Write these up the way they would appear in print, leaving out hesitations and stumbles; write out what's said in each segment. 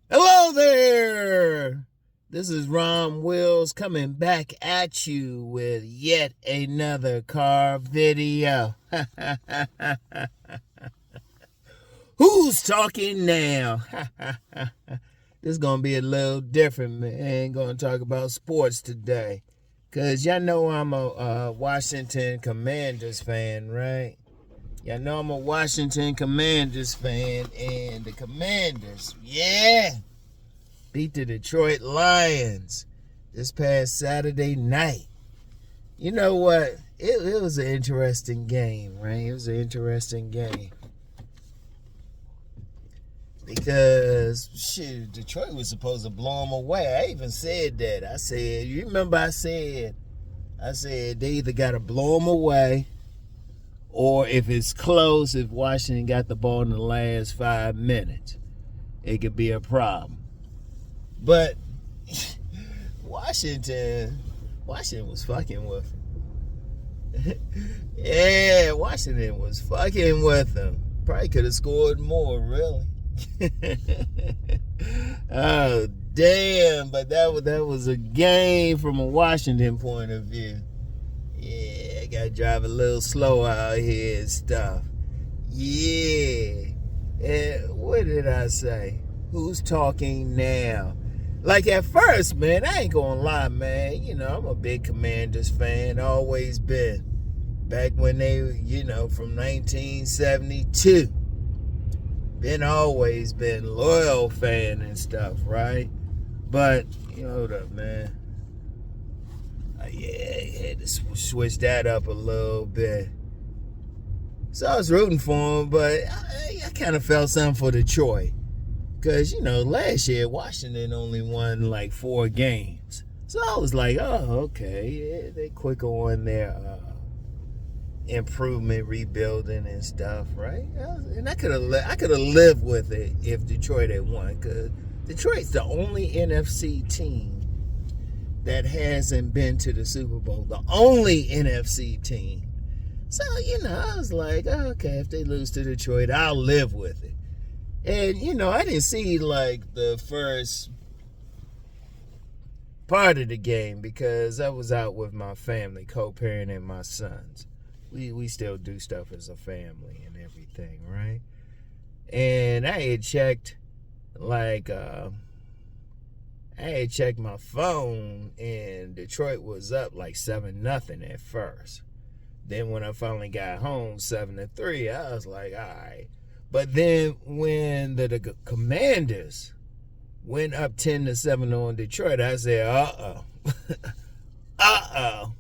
Hello there! This is Rom Wills coming back at you with yet another car video. Who's talking now? This is going to be a little different, man. I ain't going to talk about sports today. Because y'all know I'm a Washington Commanders fan, right? Y'all know I'm a Washington Commanders fan, and the Commanders, beat the Detroit Lions this past Saturday night. You know what? It was an interesting game, right? It was an interesting game. Because, Detroit was supposed to blow them away. I even said that. I said they either got to blow them away, or if it's close, if Washington got the ball in the last 5 minutes, it could be a problem. But Washington was fucking with him. Yeah, Washington was fucking with him. Probably could have scored more, really. Oh, damn. But that was a game from a Washington point of view. Yeah, I gotta drive a little slow out here and stuff. Yeah. And what did I say? Who's talking now? Like at first, man, I ain't gonna lie, man. You know, I'm a big Commanders fan, always been. Back when they, from 1972. Always been loyal fan and stuff, right? But, hold up, man. I had to switch that up a little bit. So I was rooting for him, but I kind of felt something for Detroit. Because, last year Washington only won like 4 games. So I was like, oh, okay. Yeah, they quick on their improvement, rebuilding and stuff, right? And I could have lived with it if Detroit had won. Because Detroit's the only NFC team that hasn't been to the Super Bowl. The only NFC team. So, I was like, okay, if they lose to Detroit, I'll live with it. And, I didn't see, like, the first part of the game because I was out with my family, co-parenting my sons. We still do stuff as a family and everything, right? And I had checked, my phone, and Detroit was up like 7-0 at first. Then when I finally got home, 7-3, I was like, all right. But then when the Commanders went up 10-7 on Detroit, I said, uh-oh. Uh-oh.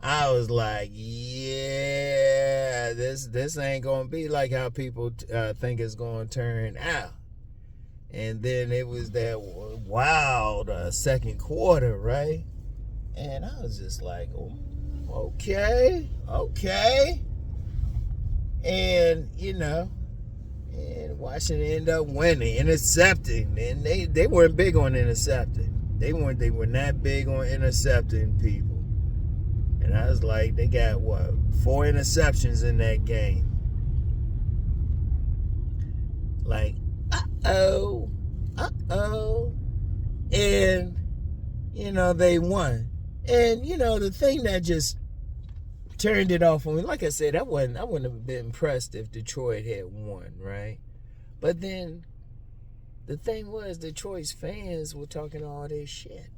I was like, yeah, this ain't going to be like how people think it's going to turn out. And then it was that wild second quarter, right? And I was just like, okay. And, and Washington ended up winning, intercepting. And they weren't big on intercepting. They were not big on intercepting people. And I was like, they got, 4 interceptions in that game. Like, uh-oh. And, they won. And, the thing that just turned it off on me, like I said, I wouldn't have been impressed if Detroit had won, right? But then the thing was, Detroit's fans were talking all this shit.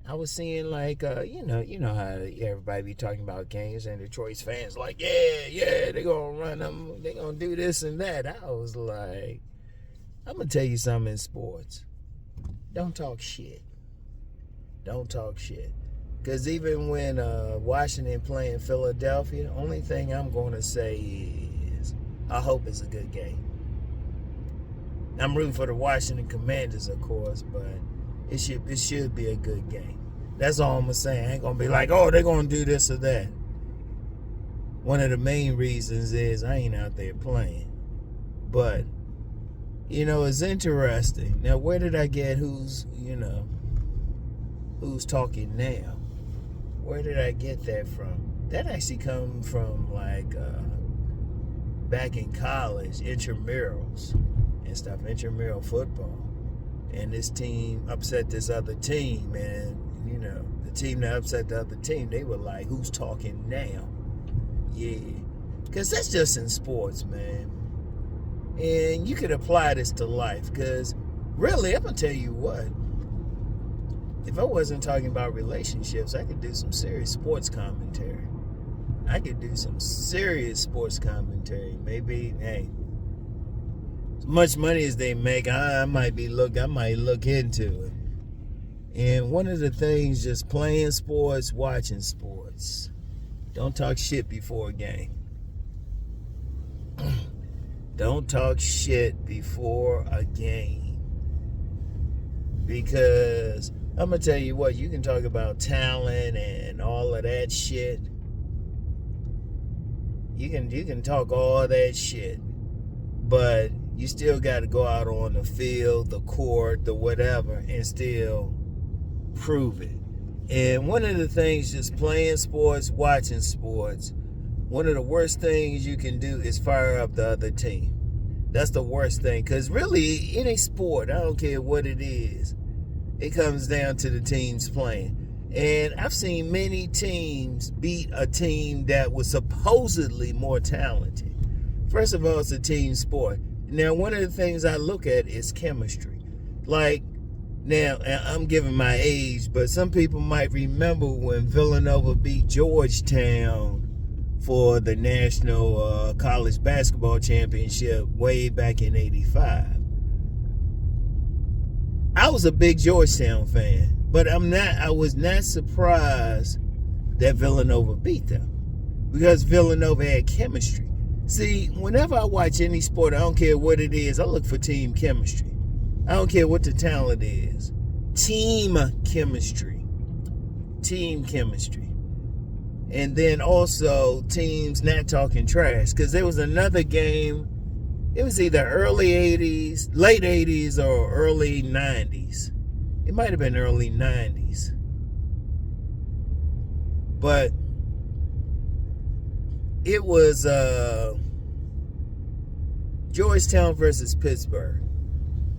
I was seeing like, you know how everybody be talking about games, and Detroit's fans like, yeah, they gonna run them, they gonna do this and that. I was like, I'm gonna tell you something in sports. Don't talk shit. Because even when Washington playing Philadelphia, the only thing I'm going to say is I hope it's a good game. I'm rooting for the Washington Commanders, of course, but it should be a good game. That's all I'm going to say. I ain't going to be like, oh, they're going to do this or that. One of the main reasons is I ain't out there playing. But, it's interesting. Now, where did I get who's talking now? Where did I get that from? That actually come from back in college, intramurals. and stuff, intramural football. And this team upset this other team, and the team that upset the other team, they were like, who's talking now? Yeah, because that's just in sports, man. And you could apply this to life, because really, I'm going to tell you what, if I wasn't talking about relationships, I could do some serious sports commentary. Maybe, hey, as much money as they make, I might look into it. And one of the things, just playing sports, watching sports. Don't talk shit before a game. Don't talk shit before a game. Because I'm going to tell you what, you can talk about talent and all of that shit. You can talk all that shit. But you still got to go out on the field, the court, the whatever, and still prove it. And one of the things, just playing sports, watching sports, one of the worst things you can do is fire up the other team. That's the worst thing. Because really, any sport, I don't care what it is, it comes down to the teams playing. And I've seen many teams beat a team that was supposedly more talented. First of all, it's a team sport. Now, one of the things I look at is chemistry. Like, now, I'm giving my age, but some people might remember when Villanova beat Georgetown for the National College Basketball Championship way back in '85. I was a big Georgetown fan, but I was not surprised that Villanova beat them, because Villanova had chemistry. See, whenever I watch any sport, I don't care what it is, I look for team chemistry. I don't care what the talent is. Team chemistry. And then also teams not talking trash. Because there was another game, it was either early 80s, late 80s, or early 90s. It might have been early 90s. But it was Georgetown versus Pittsburgh.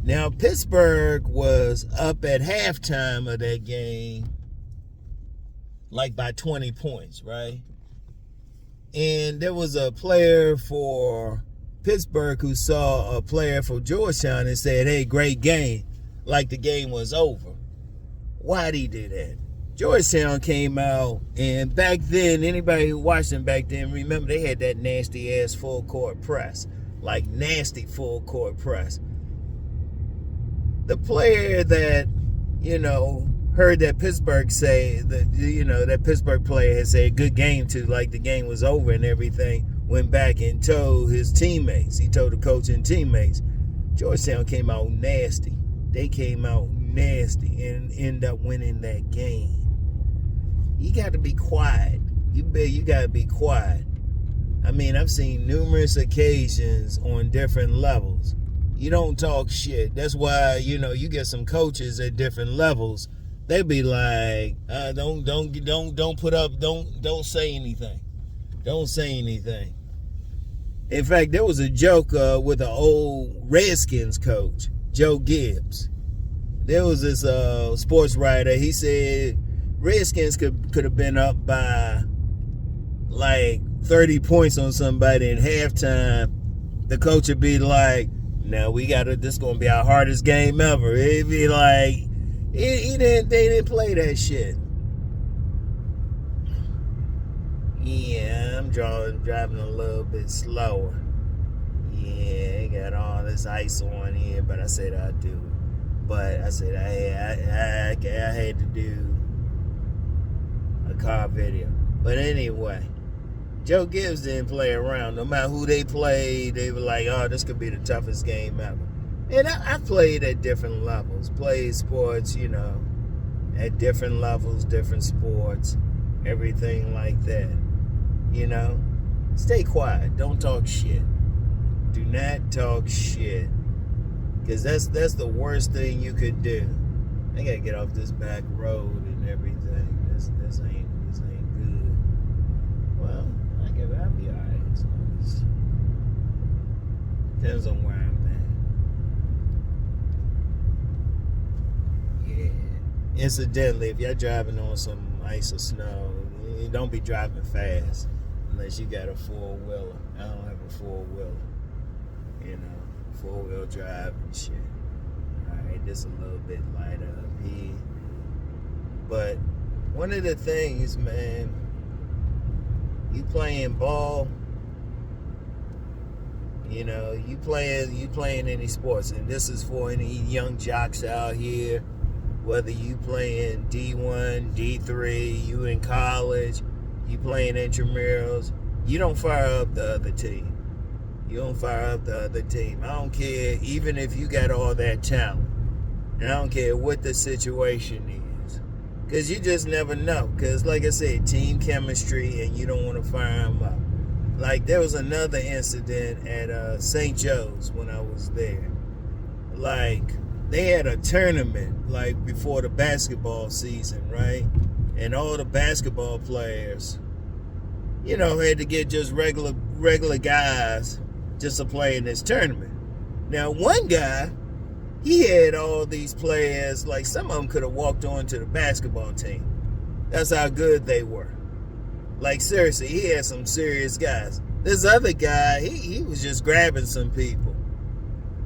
Now, Pittsburgh was up at halftime of that game, like by 20 points, right? And there was a player for Pittsburgh who saw a player for Georgetown and said, hey, great game, like the game was over. Why'd he do that? Georgetown came out, and back then, anybody who watched them back then, remember they had that nasty-ass full-court press, like nasty full-court press. The player that, heard that Pittsburgh say, that Pittsburgh player had said good game to, like the game was over and everything, went back and told his teammates. He told the coach and teammates. Georgetown came out nasty. They came out nasty and ended up winning that game. You got to be quiet. You got to be quiet. I mean, I've seen numerous occasions on different levels. You don't talk shit. That's why, you get some coaches at different levels. They be like, don't put up, don't say anything. Don't say anything. In fact, there was a joke with an old Redskins coach, Joe Gibbs. There was this sports writer. He said Redskins could have been up by like 30 points on somebody at halftime. The coach would be like, now this is going to be our hardest game ever. It'd be like, they didn't play that shit. Yeah, I'm driving a little bit slower. Yeah, I got all this ice on here, but I said I'd do it. But I said I had to do a car video. But anyway, Joe Gibbs didn't play around. No matter who they played, they were like, oh, this could be the toughest game ever. And I played at different levels. Played sports, at different levels, different sports, everything like that. Stay quiet. Don't talk shit. Do not talk shit. Because that's the worst thing you could do. I gotta get off this back road and everything. This ain't good. Well, I'll be alright. Depends on where I'm incidentally, if you're driving on some ice or snow, you don't be driving fast unless you got a four-wheeler. I don't have a four-wheeler, four-wheel drive and shit. Alright, just a little bit lighter up here. But one of the things, man, you playing ball, you playing any sports, and this is for any young jocks out here, whether you playing D1, D3, you in college, you playing intramurals, you don't fire up the other team. You don't fire up the other team. I don't care, even if you got all that talent. And I don't care what the situation is. Because you just never know. Because, like I said, team chemistry, and you don't want to fire them up. Like, there was another incident at St. Joe's when I was there. Like, they had a tournament, like, before the basketball season, right? And all the basketball players, had to get just regular guys just to play in this tournament. Now, one guy, he had all these players, like, some of them could have walked on to the basketball team. That's how good they were. Like, seriously, he had some serious guys. This other guy, he was just grabbing some people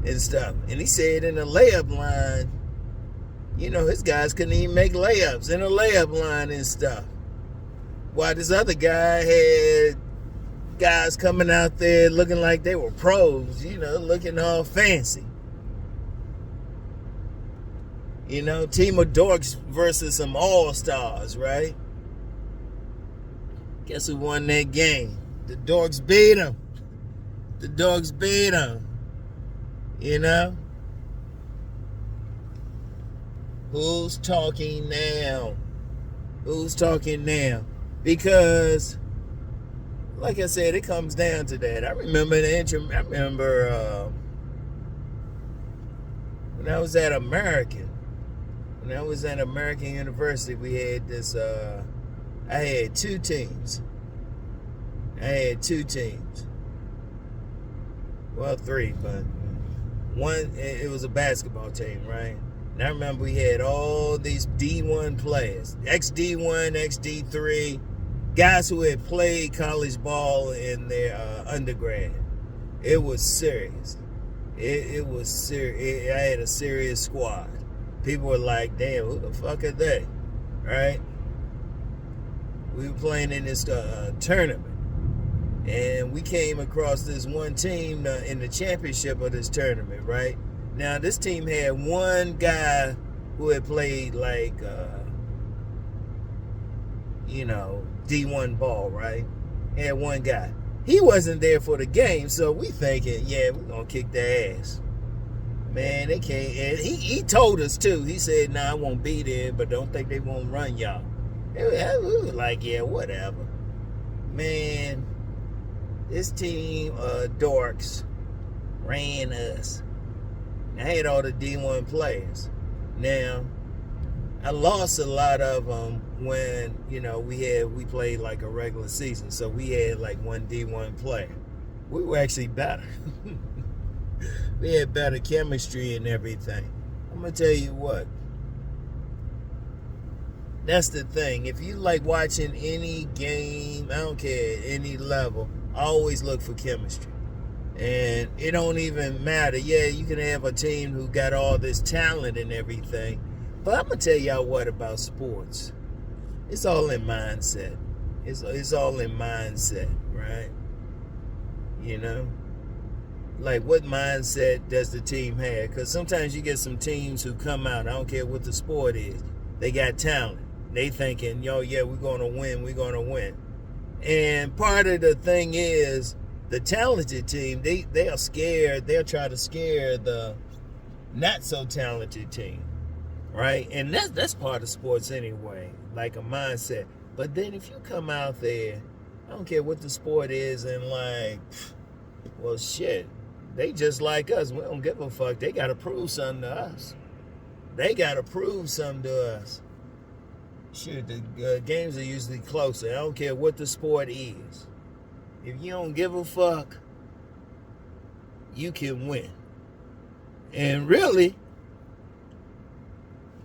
and stuff. And he said in the layup line, his guys couldn't even make layups in the layup line and stuff. While this other guy had guys coming out there looking like they were pros, looking all fancy. Team of dorks versus some all-stars, right? Guess who won that game? The dorks beat them. The dorks beat them. Who's talking now? Who's talking now? Because, like I said, it comes down to that. I remember when I was at American. When I was at American University, we had this, I had two teams. Well, three, but one, it was a basketball team, right? And I remember we had all these D1 players, ex-D1, ex-D3, guys who had played college ball in their undergrad. It was serious. It was serious. I had a serious squad. People were like, damn, who the fuck are they? Right? We were playing in this tournament. And we came across this one team in the championship of this tournament, right? Now, this team had one guy who had played like, D1 ball, right? Had one guy. He wasn't there for the game, so we thinking, yeah, we're going to kick their ass. Man, they can't. And he told us, too. He said, nah, I won't be there, but don't think they won't run y'all. We were like, yeah, whatever. Man, this team of dorks ran us. I had all the D1 players. Now, I lost a lot of them when, we played like a regular season. So we had like one D1 player. We were actually better. We had better chemistry and everything. I'm going to tell you what. That's the thing. If you like watching any game, I don't care, any level, I always look for chemistry. And it don't even matter. Yeah, you can have a team who got all this talent and everything. But I'm going to tell y'all what about sports. It's all in mindset. It's all in mindset, right? Like, what mindset does the team have? Because sometimes you get some teams who come out, I don't care what the sport is, they got talent. They thinking, yeah, we're going to win. And part of the thing is, the talented team, they are scared. They'll try to scare the not so talented team, right? And that's part of sports anyway, like a mindset. But then if you come out there, I don't care what the sport is, and like, well, shit, they just like us. We don't give a fuck. They got to prove something to us. Shoot, the games are usually closer. I don't care what the sport is. If you don't give a fuck, you can win. And really,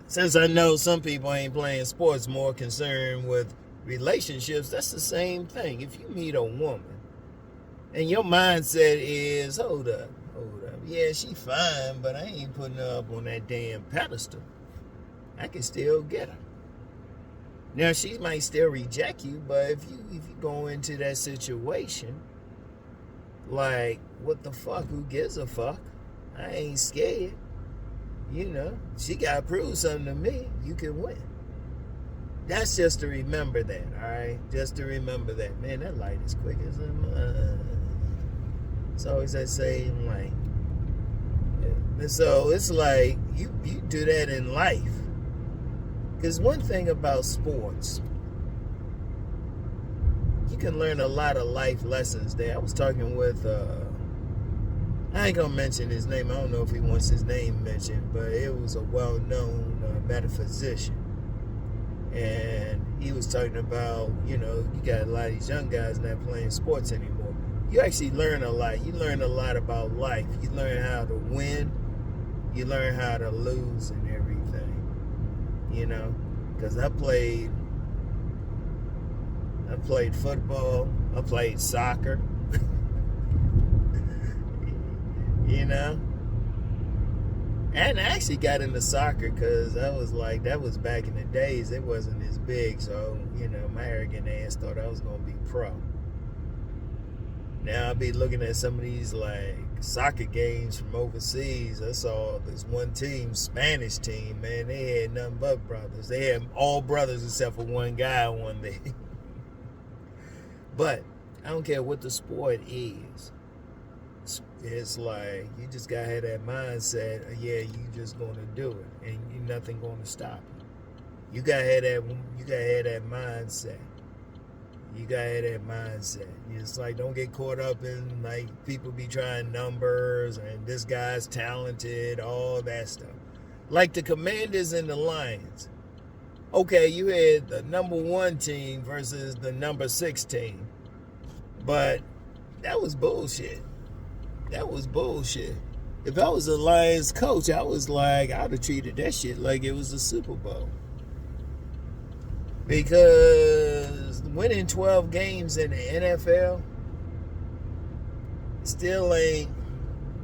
Since I know some people ain't playing sports, more concerned with relationships, that's the same thing. If you meet a woman and your mindset is, hold up, yeah, she fine, but I ain't putting her up on that damn pedestal. I can still get her. Now she might still reject you, but if you go into that situation, like, what the fuck? Who gives a fuck? I ain't scared. You know, she gotta prove something to me. You can win. That's just to remember that, all right? Just to remember that. Man, that light is quick as a mud. It's always that same light. And so it's like you do that in life. Because one thing about sports, you can learn a lot of life lessons there. I was talking with, I ain't gonna mention his name. I don't know if he wants his name mentioned, but it was a well-known metaphysician. And he was talking about, you got a lot of these young guys not playing sports anymore. You actually learn a lot. You learn a lot about life. You learn how to win. You learn how to lose and everything. Because I played football. I played soccer. And I actually got into soccer because that was back in the days. It wasn't as big, so my arrogant ass thought I was gonna be pro. Now I'll be looking at some of these like soccer games from overseas. I saw this one team, Spanish team, man, they had nothing but brothers. They had all brothers except for one guy one day. But I don't care what the sport is. It's like you just gotta have that mindset. Yeah, you just gonna do it, and you nothing gonna stop you. You gotta have that. You gotta have that mindset. You gotta have that mindset. It's like don't get caught up in like people be trying numbers and this guy's talented, all that stuff. Like the Commanders and the Lions. Okay, you had the number 1 team versus the number 6 team, but that was bullshit. That was bullshit. If I was a Lions coach, I was like, I would have treated that shit like it was a Super Bowl. Because winning 12 games in the NFL still ain't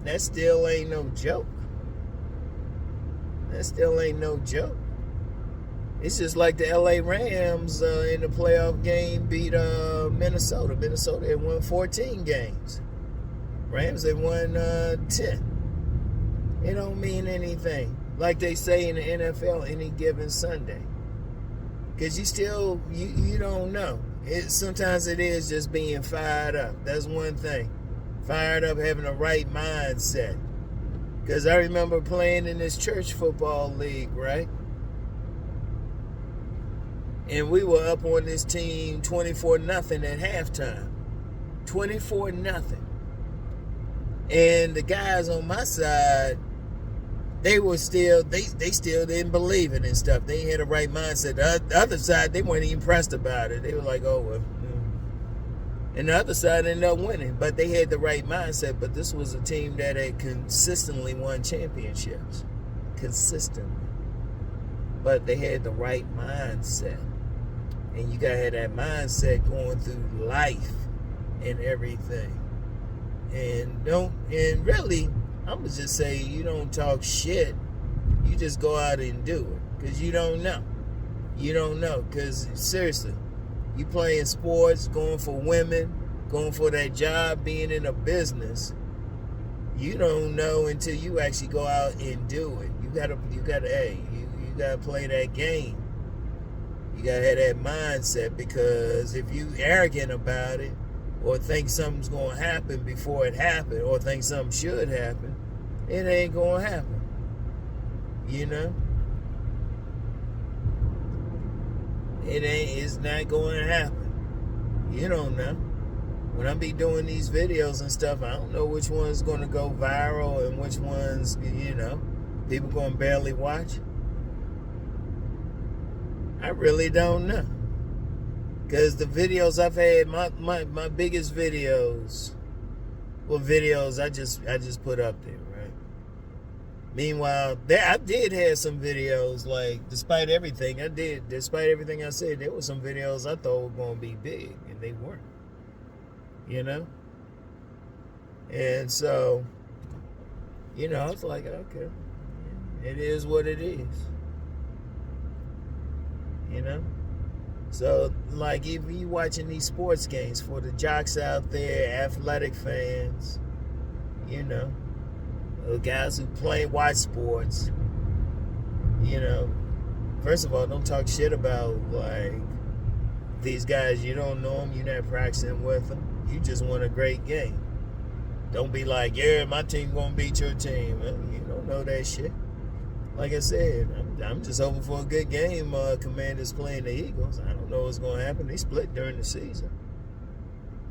no joke. That still ain't no joke. It's just like the LA Rams in the playoff game beat Minnesota. Minnesota had won 14 games. Rams, they won 10. It don't mean anything. Like they say in the NFL, any given Sunday. Because you don't know. Sometimes it is just being fired up. That's one thing. Fired up, having the right mindset. Because I remember playing in this church football league, right? And we were up on this team 24-0 at halftime. 24-0. And the guys on my side, they still didn't believe it and stuff. They had the right mindset. The other side, they weren't even impressed about it. They were like, oh, well. And the other side ended up winning. But they had the right mindset. But this was a team that had consistently won championships. Consistently. But they had the right mindset. And you got to have that mindset going through life and everything. And really, I'm going to just say you don't talk shit. You just go out and do it. Because you don't know. You don't know. Because seriously, you playing sports, going for women, going for that job, being in a business. You don't know until you actually go out and do it. You gotta play that game. You gotta have that mindset, because if you arrogant about it, or think something's gonna happen before it happened, or think something should happen, it ain't gonna happen. It's not gonna happen. You don't know. When I be doing these videos and stuff, I don't know which one's gonna go viral and which one's, people gonna barely watch. I really don't know. Because the videos I've had, my biggest videos were videos I just put up there, right? Meanwhile, I did have some videos, like, despite everything I said, there were some videos I thought were going to be big, and they weren't, you know? And so, I was like, okay, it is what it is, you know? So, like, if you watching these sports games, for the jocks out there, athletic fans, the guys who watch sports, first of all, don't talk shit about, like, these guys. You don't know them, you're not practicing with them, you just want a great game. Don't be like, yeah, my team gonna beat your team. Well, you don't know that shit. Like I said, I'm just hoping for a good game. Commanders playing the Eagles. I don't know what's going to happen. They split during the season.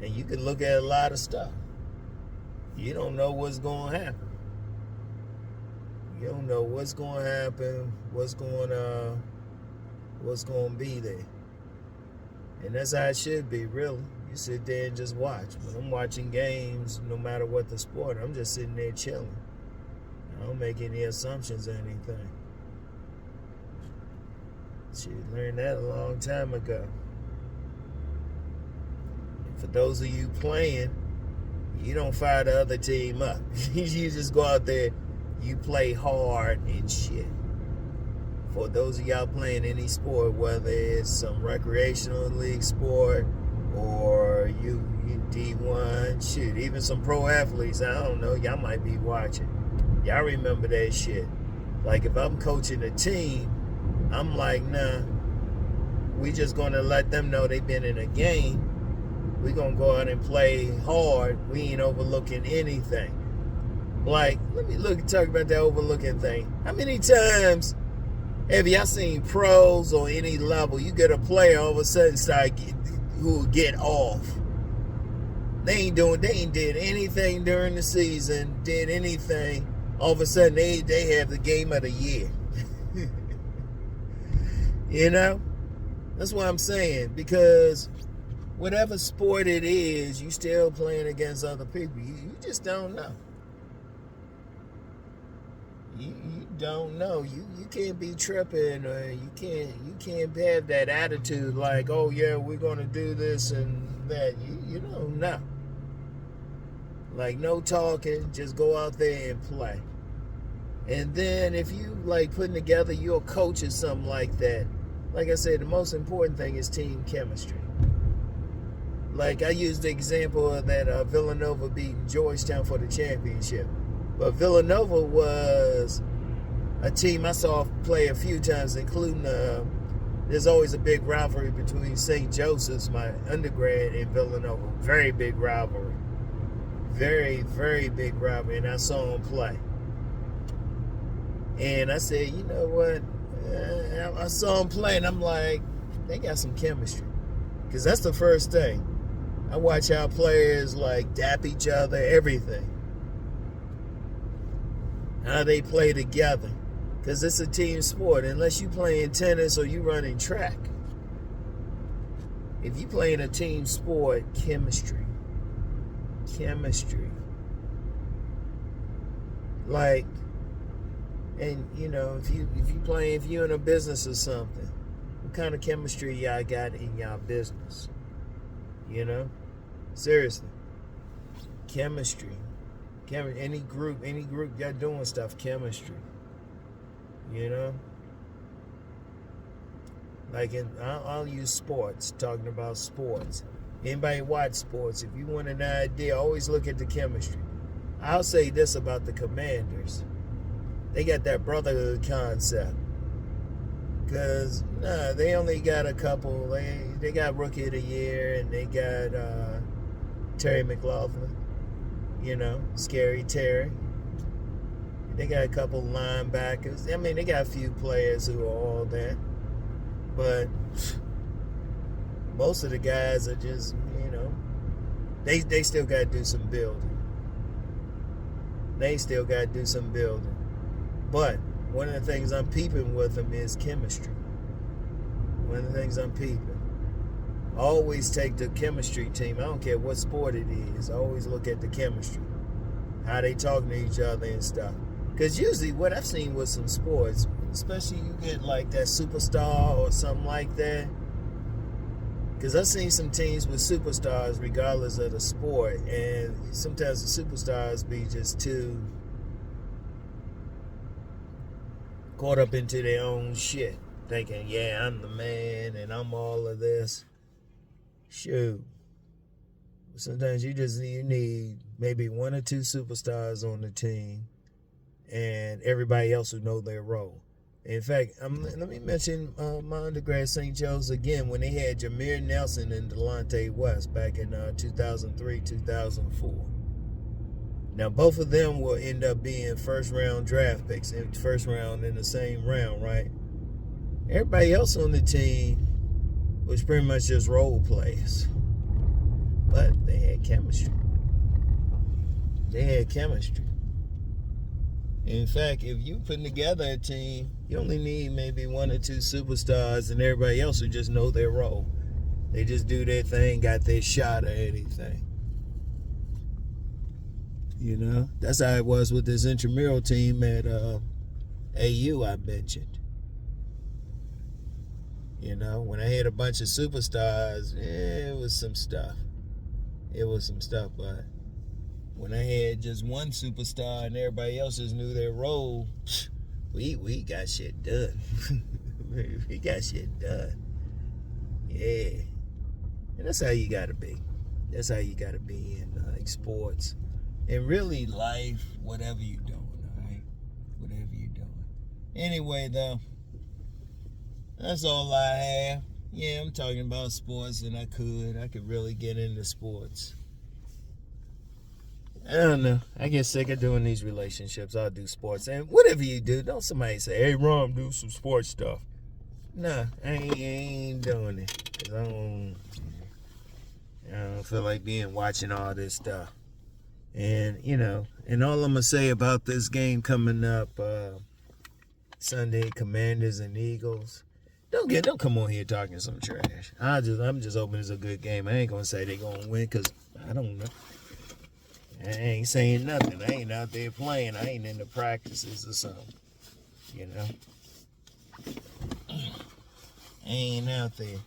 And you can look at a lot of stuff. You don't know what's going to happen. You don't know what's going to happen, what's going to be there. And that's how it should be, really. You sit there and just watch. When I'm watching games, no matter what the sport, I'm just sitting there chilling. I don't make any assumptions or anything. Shit, learned that a long time ago. And for those of you playing, you don't fire the other team up. You just go out there, you play hard and shit. For those of y'all playing any sport, whether it's some recreational league sport or you D1, shit, even some pro athletes, I don't know, y'all might be watching. Y'all remember that shit. Like, if I'm coaching a team, I'm like, nah, we just gonna let them know they've been in a game. We gonna go out and play hard. We ain't overlooking anything. Like, let me talk about that overlooking thing. How many times have y'all seen pros or any level, you get a player all of a sudden who get off? They ain't did anything during the season, did anything. All of a sudden, they have the game of the year. That's what I'm saying. Because whatever sport it is, you still playing against other people. You just don't know. You don't know. You can't be tripping, or you can't have that attitude like, oh yeah, we're gonna do this and that. You don't know. Like, no talking, just go out there and play. And then if you like putting together your coach or something like that, like I said, the most important thing is team chemistry. Like, I used the example of that Villanova beating Georgetown for the championship. But Villanova was a team I saw play a few times, including there's always a big rivalry between St. Joseph's, my undergrad, and Villanova. Very big rivalry. Very, very big rivalry. And I saw them play. And I said, you know what? I saw them play, and I'm like, they got some chemistry. Because that's the first thing. I watch how players, like, dap each other, everything. How they play together. Because it's a team sport. Unless you playing tennis or you running track. If you playing a team sport, chemistry. Like, and if you in a business or something, what kind of chemistry y'all got in y'all business? Seriously. Chemistry. Any group y'all doing stuff, chemistry. Like, I'll use sports, talking about sports. Anybody watch sports, if you want an idea, always look at the chemistry. I'll say this about the Commanders. They got that brotherhood concept. Because, they only got a couple. They got Rookie of the Year, and they got Terry McLaughlin. Scary Terry. They got a couple linebackers. I mean, they got a few players who are all that. But most of the guys are just, they still got to do some building. But one of the things I'm peeping with them is chemistry. Always take the chemistry team. I don't care what sport it is. I always look at the chemistry. How they talking to each other and stuff. Because usually what I've seen with some sports, especially you get like that superstar or something like that. Because I've seen some teams with superstars regardless of the sport. And sometimes the superstars be just too caught up into their own shit. Thinking, yeah, I'm the man and I'm all of this. Shoot. Sometimes you need maybe one or two superstars on the team and everybody else who know their role. In fact, let me mention my undergrad St. Joe's again when they had Jameer Nelson and Delonte West back in 2003, 2004. Now, both of them will end up being first-round draft picks, in first round in the same round, right? Everybody else on the team was pretty much just role players. But they had chemistry. In fact, if you putting together a team, you only need maybe one or two superstars and everybody else who just know their role. They just do their thing, got their shot or anything. You know? That's how it was with this intramural team at AU I mentioned. You know, when I had a bunch of superstars, it was some stuff. But when I had just one superstar and everybody else just knew their role, we got shit done. We got shit done. Yeah. And that's how you gotta be. That's how you gotta be in sports. And really life, whatever you're doing, all right? Whatever you're doing. Anyway, though, that's all I have. Yeah, I'm talking about sports, and I could really get into sports. I don't know. I get sick of doing these relationships. I'll do sports. And whatever you do, don't somebody say, hey, Rom, do some sports stuff. Nah, I ain't doing it. Because I don't feel like watching all this stuff. And, you know, and all I'm going to say about this game coming up Sunday, Commanders and Eagles. Don't come on here talking some trash. I'm just hoping it's a good game. I ain't gonna say they're gonna win because I don't know. I ain't saying nothing. I ain't out there playing. I ain't in the practices or something. You know, I ain't out there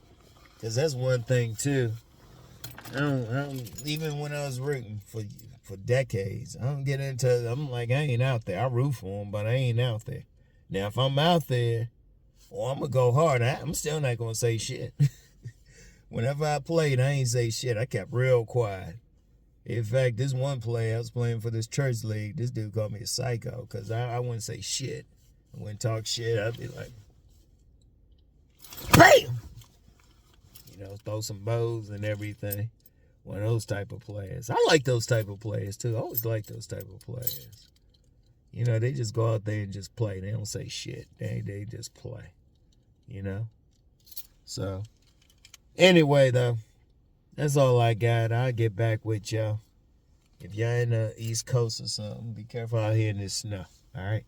because that's one thing too. I don't even when I was rooting for decades. I don't get into. I'm like I ain't out there. I root for them, but I ain't out there. Now if I'm out there. Well, I'm going to go hard. I'm still not going to say shit. Whenever I played, I ain't say shit. I kept real quiet. In fact, this one play, I was playing for this church league. This dude called me a psycho because I wouldn't say shit. I wouldn't talk shit. I'd be like, BAM! You know, throw some bows and everything. One of those type of players. I like those type of players, too. I always like those type of players. You know, they just go out there and just play. They don't say shit. They just play. You know? So, anyway, though, that's all I got. I'll get back with y'all. If y'all in the East Coast or something, be careful out here in this snow. All right?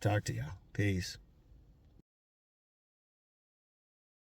Talk to y'all. Peace.